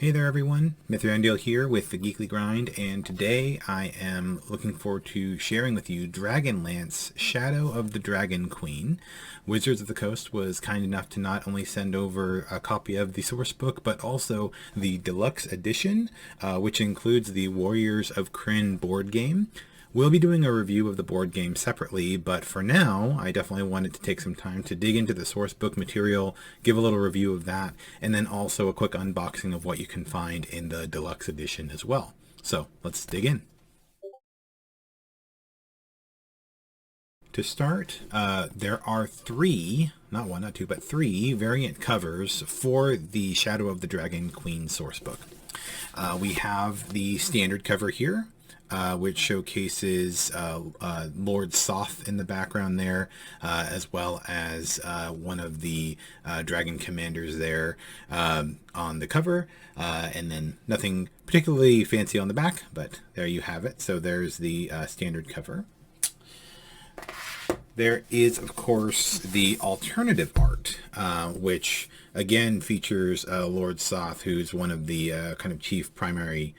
Hey there everyone, Mithrandiel here with the Geekly Grind, and today I am looking forward to sharing with you Dragonlance Shadow of the Dragon Queen. Wizards of the Coast was kind enough to not only send over a copy of the source book, but also the Deluxe edition, which includes the Warriors of Krynn board game. We'll be doing a review of the board game separately, but for now, I definitely wanted to take some time to dig into the source book material, give a little review of that, and then also a quick unboxing of what you can find in the deluxe edition as well. So let's dig in. To start, there are three, not one, not two, but three variant covers for the Shadow of the Dragon Queen sourcebook. We have the standard cover here, which showcases Lord Soth in the background there, as well as one of the dragon commanders there on the cover, and then nothing particularly fancy on the back, but there you have it. So there's the standard cover. There is, of course, the alternative art, which again features Lord Soth, who's one of the kind of chief primary,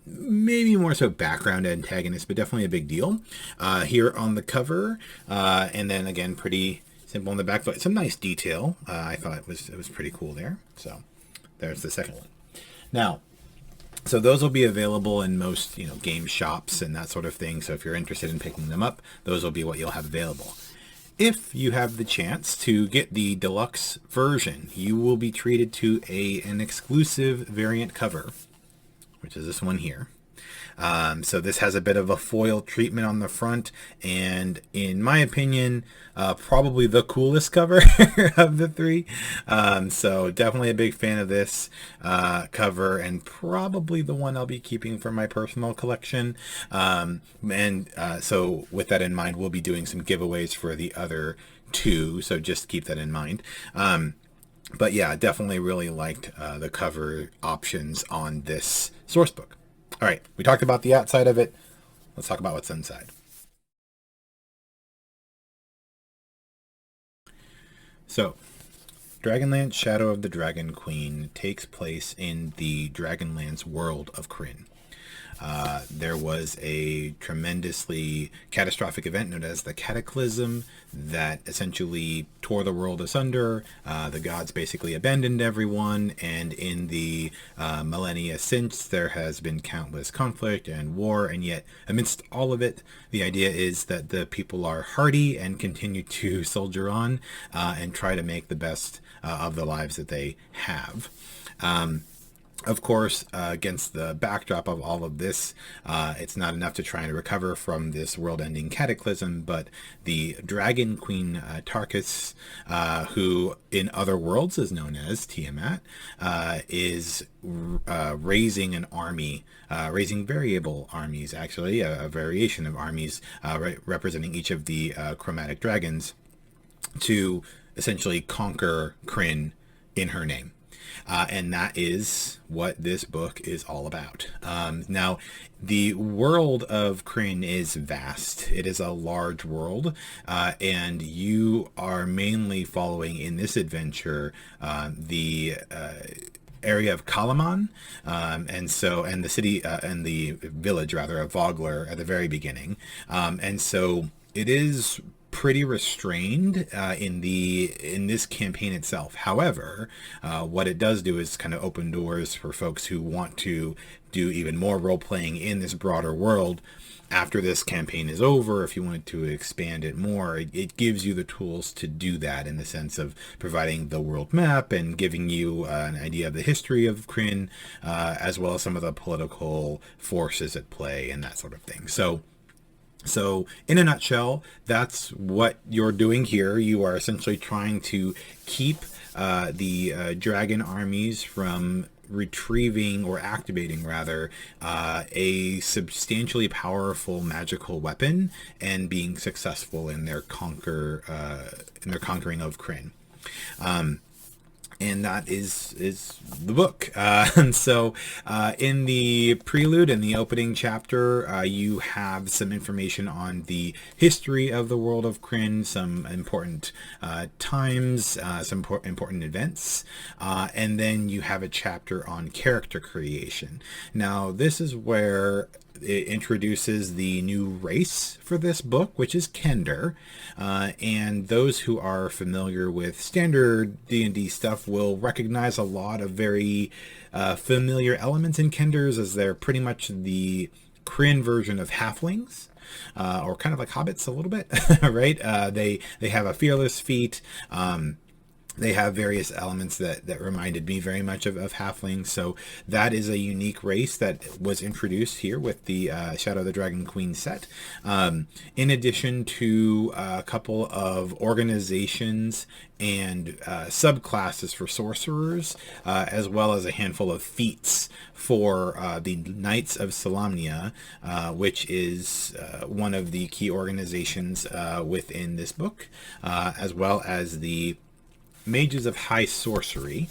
maybe more so background antagonists, but definitely a big deal here on the cover. And then again, pretty simple on the back, but some nice detail. I thought it was pretty cool there. So there's the second one. Now, so those will be available in most, game shops and that sort of thing. So if you're interested in picking them up, those will be what you'll have available. If you have the chance to get the deluxe version, you will be treated to an exclusive variant cover, which is this one here. So this has a bit of a foil treatment on the front, and in my opinion, probably the coolest cover of the three. So definitely a big fan of this cover, and probably the one I'll be keeping for my personal collection. So with that in mind, we'll be doing some giveaways for the other two, so just keep that in mind. But yeah, definitely really liked the cover options on this source book. All right, we talked about the outside of it. Let's talk about what's inside. So, Dragonlance Shadow of the Dragon Queen takes place in the Dragonlance world of Krynn. There was a tremendously catastrophic event known as the Cataclysm that essentially tore the world asunder. The gods basically abandoned everyone, and in the millennia since, there has been countless conflict and war, and yet amidst all of it, the idea is that the people are hardy and continue to soldier on and try to make the best of the lives that they have. Of course, against the backdrop of all of this, it's not enough to try and recover from this world-ending cataclysm, but the Dragon Queen Tarkus, who in other worlds is known as Tiamat, is raising an army, raising variable armies, actually, a variation of armies representing each of the chromatic dragons to essentially conquer Krynn in her name. And that is what this book is all about. Now, the world of Krynn is vast. It is a large world, and you are mainly following in this adventure the area of Kalaman, and the city and the village rather of Vogler at the very beginning. And so it is pretty restrained in this campaign itself. However, what it does do is kind of open doors for folks who want to do even more role playing in this broader world. After this campaign is over, if you wanted to expand it more, it gives you the tools to do that, in the sense of providing the world map and giving you an idea of the history of Krynn, as well as some of the political forces at play and that sort of thing. So in a nutshell, that's what you're doing here. You are essentially trying to keep the dragon armies from retrieving, or activating rather, a substantially powerful magical weapon and being successful in their conquering of Krynn. and that is the book. And so in the prelude and the opening chapter, you have some information on the history of the world of Krynn, some important times, some important events, and then you have a chapter on character creation. Now, this is where it introduces the new race for this book, which is Kender, and those who are familiar with standard D&D stuff will recognize a lot of very familiar elements in Kenders, as they're pretty much the Krynn version of halflings. Or kind of like hobbits a little bit, right? They have a fearless feat. They have various elements that reminded me very much of halflings. So that is a unique race that was introduced here with the Shadow of the Dragon Queen set. In addition to a couple of organizations and subclasses for sorcerers, as well as a handful of feats for the Knights of Solamnia, which is one of the key organizations within this book, as well as the Mages of High Sorcery.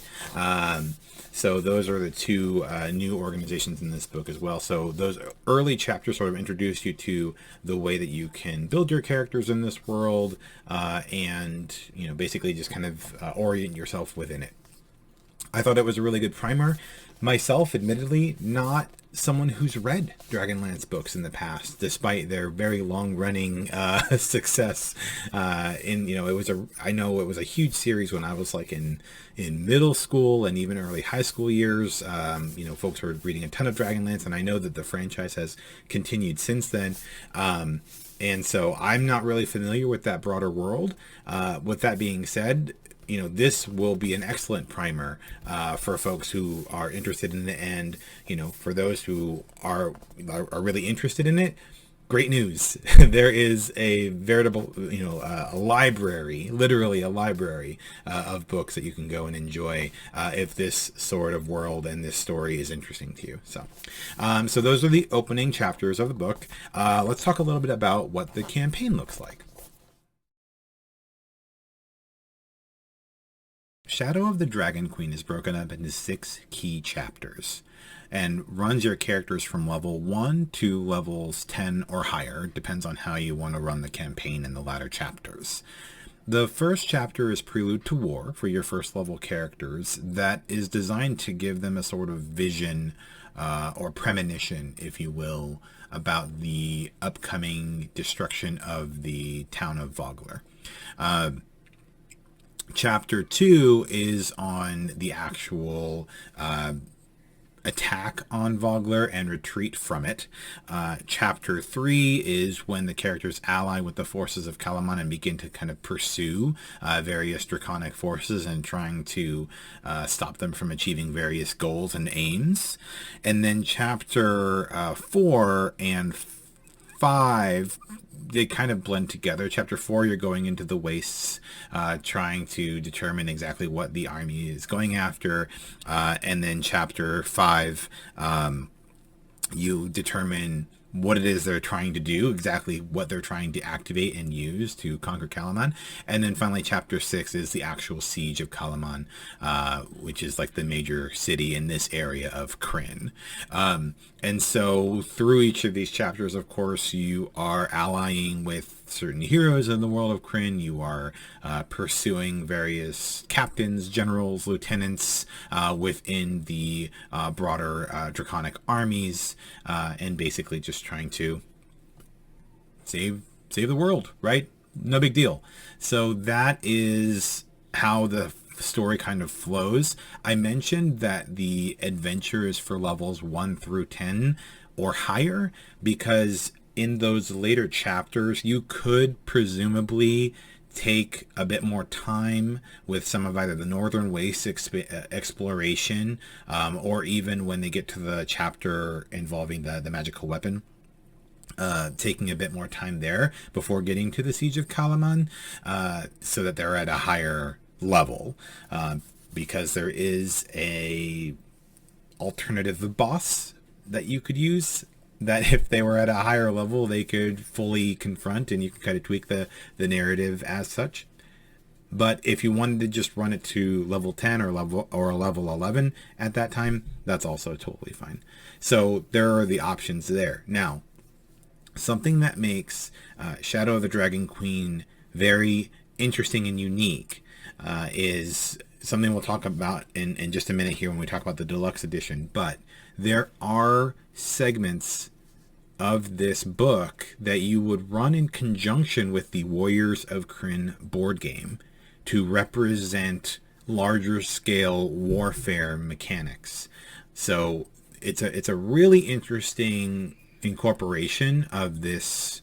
So those are the two new organizations in this book as well. So those early chapters sort of introduce you to the way that you can build your characters in this world, and basically just kind of orient yourself within it. I thought it was a really good primer. Myself, admittedly, not someone who's read Dragonlance books in the past, despite their very long-running success. I know it was a huge series when I was like in middle school and even early high school years. Folks were reading a ton of Dragonlance, and I know that the franchise has continued since then. And so I'm not really familiar with that broader world. With that being said, this will be an excellent primer for folks who are interested in it, and for those who are really interested in it. Great news! There is a veritable, a library, literally a library of books that you can go and enjoy if this sort of world and this story is interesting to you. So those are the opening chapters of the book. Let's talk a little bit about what the campaign looks like. Shadow of the Dragon Queen is broken up into 6 key chapters and runs your characters from level 1 to levels 10 or higher. Depends on how you want to run the campaign in the latter chapters. The first chapter is Prelude to War for your first level characters. That is designed to give them a sort of vision or premonition, if you will, about the upcoming destruction of the town of Vogler. Chapter 2 is on the actual attack on Vogler and retreat from it. Chapter 3 is when the characters ally with the forces of Kalaman and begin to kind of pursue various draconic forces and trying to stop them from achieving various goals and aims. And then chapter 4 and 5, they kind of blend together. Chapter 4, you're going into the wastes, trying to determine exactly what the army is going after. And then chapter 5, you determine what it is they're trying to do, exactly what they're trying to activate and use to conquer Kalaman. And then finally, chapter 6 is the actual siege of Kalaman, which is like the major city in this area of Krynn. And so through each of these chapters, of course, you are allying with certain heroes in the world of Krynn. You are pursuing various captains, generals, lieutenants within the broader draconic armies, and basically just trying to save the world, right? No big deal. So that is how the story kind of flows. I mentioned that the adventure is for levels 1 through 10 or higher because in those later chapters you could presumably take a bit more time with some of either the Northern Wastes exploration, or even when they get to the chapter involving the magical weapon, taking a bit more time there before getting to the Siege of Kalaman, so that they're at a higher level, because there is a alternative boss that you could use that if they were at a higher level they could fully confront, and you can kind of tweak the narrative as such. But if you wanted to just run it to level 10 or level 11 at that time, that's also totally fine. So there are the options there. Now, something that makes Shadow of the Dragon Queen very interesting and unique is something we'll talk about in just a minute here when we talk about the deluxe edition. But there are segments of this book that you would run in conjunction with the Warriors of Krynn board game to represent larger scale warfare mechanics. So it's a really interesting incorporation of this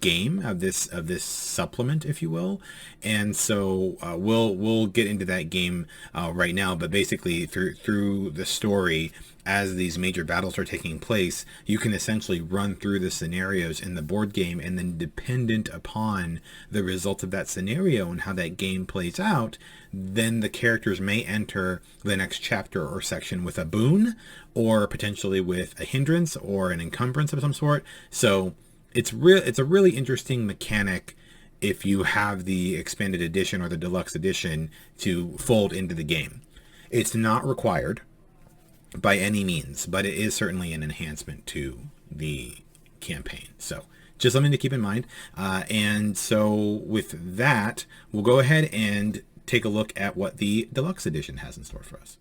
game, of this supplement, if you will. And so we'll get into that game right now, but basically through the story, as these major battles are taking place, you can essentially run through the scenarios in the board game, and then dependent upon the result of that scenario and how that game plays out, then the characters may enter the next chapter or section with a boon, or potentially with a hindrance or an encumbrance of some sort. So it's a really interesting mechanic if you have the expanded edition or the deluxe edition to fold into the game. It's not required by any means, but it is certainly an enhancement to the campaign. So just something to keep in mind. And so with that, we'll go ahead and take a look at what the deluxe edition has in store for us.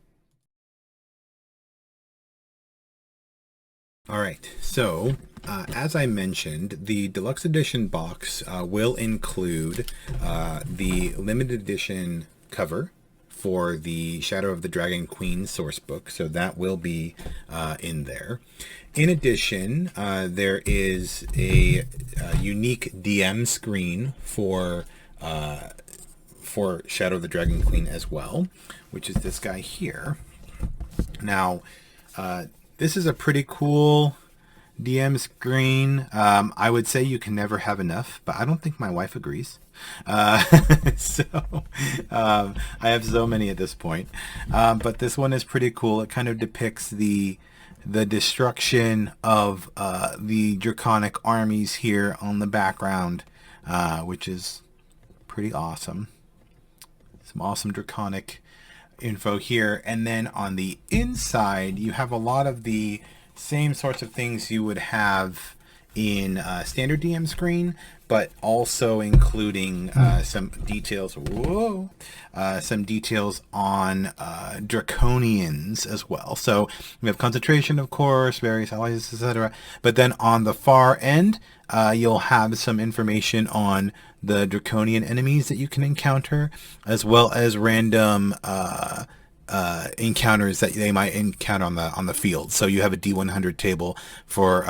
All right, so as I mentioned, the deluxe edition box will include the limited edition cover for the Shadow of the Dragon Queen source book, so that will be in there. In addition, there is a unique DM screen for Shadow of the Dragon Queen as well, which is this guy here. Now, this is a pretty cool DM screen. I would say you can never have enough, but I don't think my wife agrees. So I have so many at this point. But this one is pretty cool. It kind of depicts the destruction of the draconic armies here on the background, which is pretty awesome. Some awesome draconic info here. And then on the inside, you have a lot of the same sorts of things you would have in standard DM screen, but also including some details. Some details on draconians as well. So we have concentration, of course, various allies, etc. But then on the far end, you'll have some information on the draconian enemies that you can encounter, as well as random encounters that they might encounter on the field. So you have a D100 table for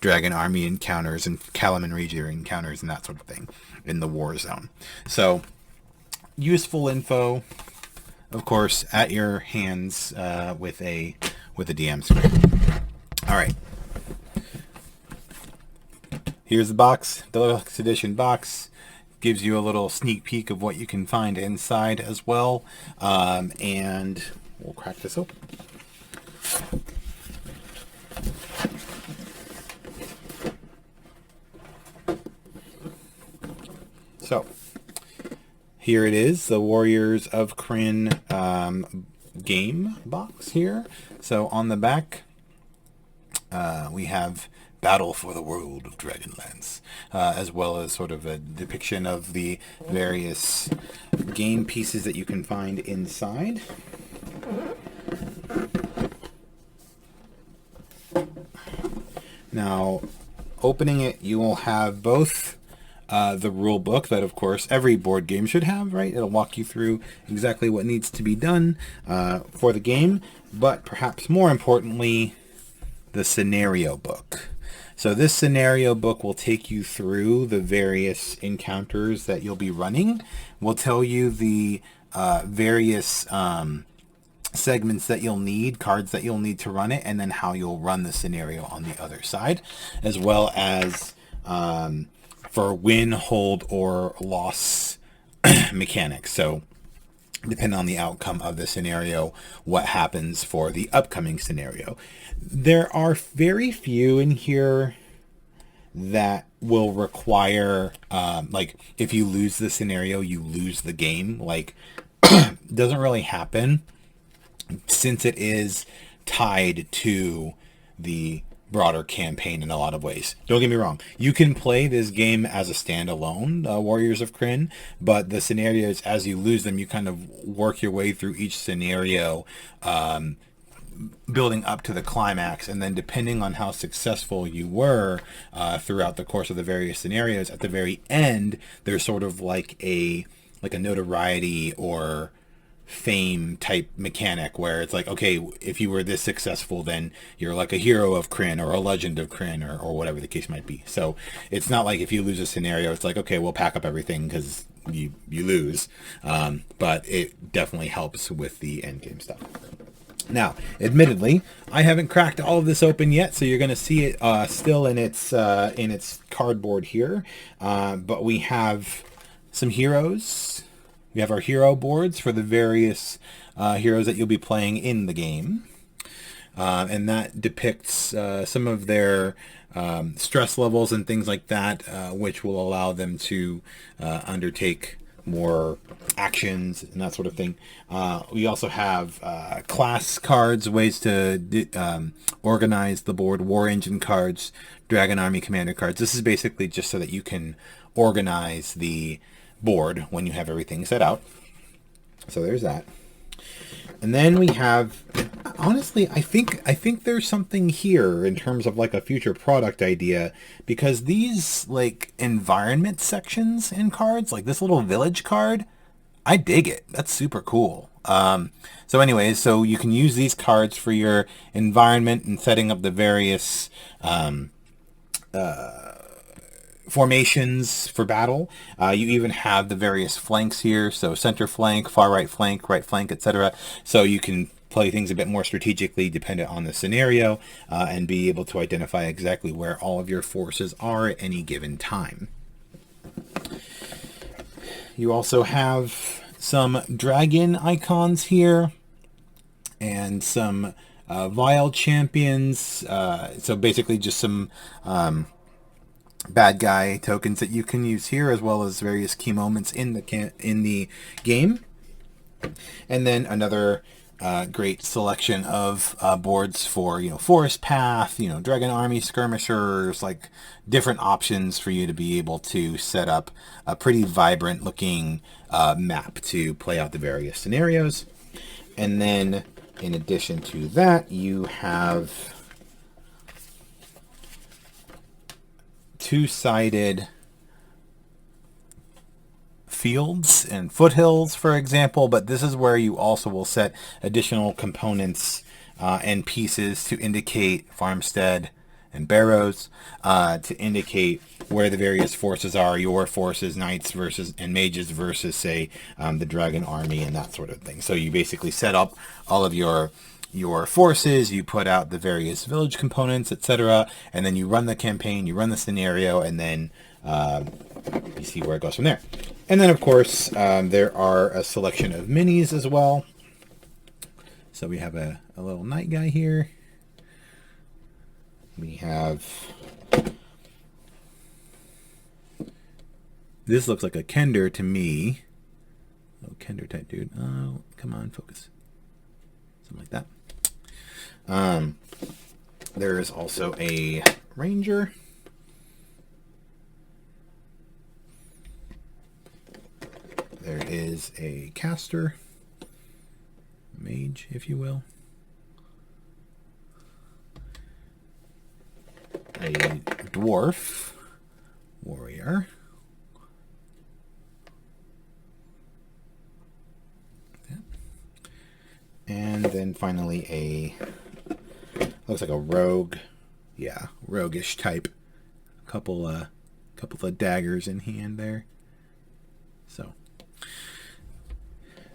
dragon army encounters and Calaman Ranger encounters and that sort of thing in the war zone. So useful info, of course, at your hands with a DM screen. All right. Here's the box, the Deluxe Edition box. Gives you a little sneak peek of what you can find inside as well. And we'll crack this open. So here it is, the Warriors of Krynn game box here. So on the back, we have Battle for the World of Dragonlance, as well as sort of a depiction of the various game pieces that you can find inside. Now, opening it, you will have both the rule book that, of course, every board game should have, right? It'll walk you through exactly what needs to be done for the game, but perhaps more importantly, the scenario book. So this scenario book will take you through the various encounters that you'll be running. We'll tell you the various segments that you'll need, cards that you'll need to run it, and then how you'll run the scenario on the other side, as well as for win, hold, or loss mechanics. So depending on the outcome of the scenario, what happens for the upcoming scenario. There are very few in here that will require, like, if you lose the scenario, you lose the game. Like, doesn't really happen since it is tied to the broader campaign in a lot of ways. Don't get me wrong. You can play this game as a standalone, Warriors of Krynn, but the scenarios, as you lose them, you kind of work your way through each scenario, building up to the climax, and then depending on how successful you were throughout the course of the various scenarios, at the very end, there's sort of like a notoriety or fame type mechanic where it's like, okay, if you were this successful, then you're like a hero of Krynn or a legend of Krynn, or whatever the case might be. So it's not like if you lose a scenario, it's like, okay, we'll pack up everything because you lose. But it definitely helps with the end game stuff. Now, admittedly, I haven't cracked all of this open yet, so you're going to see it still in its cardboard here. But we have some heroes. We have our hero boards for the various heroes that you'll be playing in the game. And that depicts some of their stress levels and things like that, which will allow them to undertake more actions and that sort of thing. We also have class cards, ways to organize the board, war engine cards, dragon army commander cards. This is basically just so that you can organize the board when you have everything set out. So there's that. And then we have, honestly, I think there's something here in terms of like a future product idea, because these like environment sections in cards, like this little village card, I dig it. That's super cool. So anyways, so you can use these cards for your environment and setting up the various formations for battle. You even have the various flanks here, so center flank, far right flank, etc. So you can play things a bit more strategically dependent on the scenario, and be able to identify exactly where all of your forces are at any given time. You also have some dragon icons here and some vile champions. So basically just some bad guy tokens that you can use here, as well as various key moments in the game. And then another great selection of boards for forest path, dragon army skirmishers, like different options for you to be able to set up a pretty vibrant looking map to play out the various scenarios. And then in addition to that, you have two-sided fields and foothills, for example, but this is where you also will set additional components and pieces to indicate farmstead and barrows, to indicate where the various forces are, your forces, knights versus and mages versus, say, the dragon army and that sort of thing. So you basically set up all of your forces, you put out the various village components, etc., and then you run the campaign, you run the scenario, and then you see where it goes from there. And then, of course, there are a selection of minis as well. So we have a little knight guy here. We have... This looks like a Kender to me. Oh, Kender type dude. Oh, come on, focus. Something like that. There is also a ranger. There is a caster, mage, if you will. A dwarf warrior. And then finally looks like a rogue. Yeah, roguish type. Couple of daggers in hand there.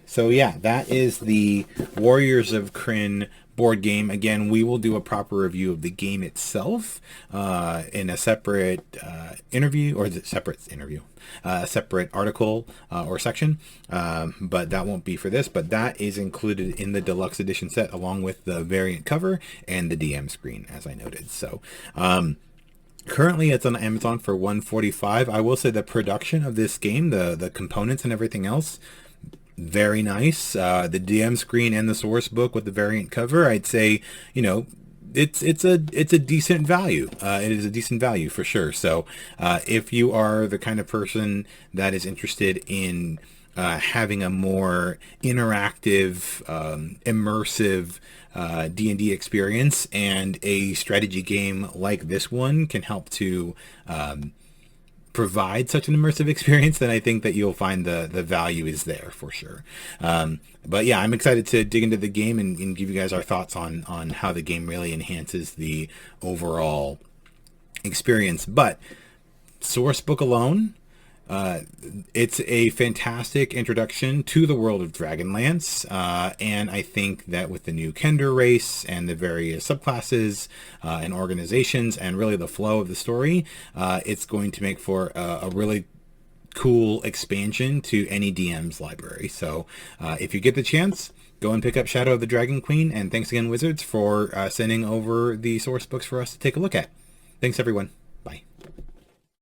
So yeah, that is the Warriors of Krynn board game. Again, we will do a proper review of the game itself in a separate interview, or is it separate interview? A separate article or section, but that won't be for this. But that is included in the deluxe edition set, along with the variant cover and the DM screen, as I noted. So Currently, it's on Amazon for $145. I will say the production of this game, the components and everything else, very nice. The DM screen and the source book with the variant cover, I'd say, you know, it's a decent value. It is a decent value for sure. So if you are the kind of person that is interested in having a more interactive, immersive D&D experience, and a strategy game like this one can help to provide such an immersive experience, then I think that you'll find the value is there for sure. But yeah, I'm excited to dig into the game and give you guys our thoughts on how the game really enhances the overall experience. But sourcebook alone, it's a fantastic introduction to the world of Dragonlance, and I think that with the new Kender race and the various subclasses and organizations, and really the flow of the story, it's going to make for a really cool expansion to any DM's library. So if you get the chance, go and pick up Shadow of the Dragon Queen, and thanks again, Wizards, for sending over the source books for us to take a look at. Thanks, everyone.